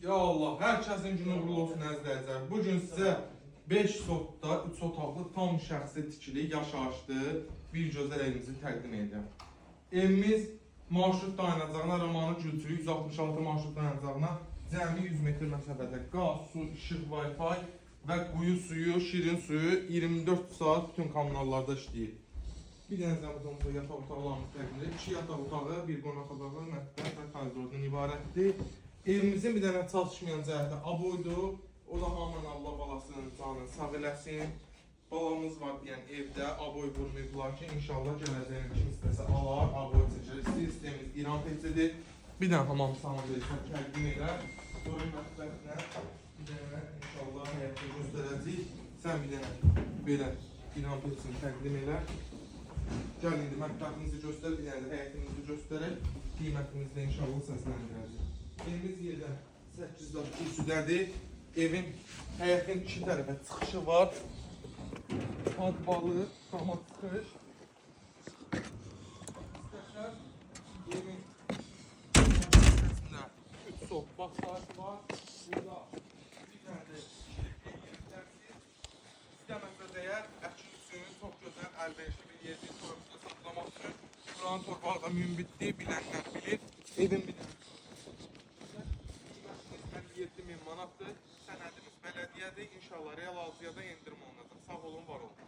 Ya Allah, herkesin günü uğurlu olsun əzizlər. Bugün sizə 5 sotda 3 otaqlı tam şəxsi tikili, yaşayışlı bir gözəl evimizi təqdim edəcəm. Evimiz marşrut dayanacağına, Romanı Gülçülü 166 marşrut dayanacağına cəmi 100 metr məsafədə qaz, su, işıq, Wi-Fi və quyu suyu, şirin suyu 24 saat bütün kanallarda işləyir. Bir dənə zəmzamda yataq otaqlarımız təqdim edilir. 2 yataq otağı, bir qonaq otağı, mətbəx və koridordan ibarətdir. Evimizin bir dənə çalışmayan cəhəti aboydur. O da hamın Allah balasının canını sağ eləsin. Balamız var deyən evdə aboy vurmayıblar ki, inşallah gələcəyin kim istəsə alar, aboy çəkir. Sistemimiz İran peçidir. Bir dənə hamam sağlam verirsən, təqdim edər. Sonra mətbəxlə bir dənə inşallah həyatını göstərəcək. Sən bir dənə belə İran peçini təqdim edər. Gəl indi mətbəximizi göstər, bir dənə də həyətimizi göstərək. Qiymətimizi də inşallah səsləndirəcək. Evimiz yerdən 8 daş kürsüdədir. Evin həyətin iki tərəfə çıxışı var. Adbalı, dama çıxış. İstəkər evin içərisində 3 sol baxsayısı var. Burada bir dənə də İstəməsə dəyər, əkin üçün çox gözəl əlverişli bir yerdir. Toyumuzda saxlamaq üçün. Buranın torbağı da mümbitdir, bilənlər bilir. Evin bir dənə 57.000 manatdır. Sənədimiz bələdiyyədir. İnşallah real alıcıya da endirim olunacaq. Sağ olun, var olun.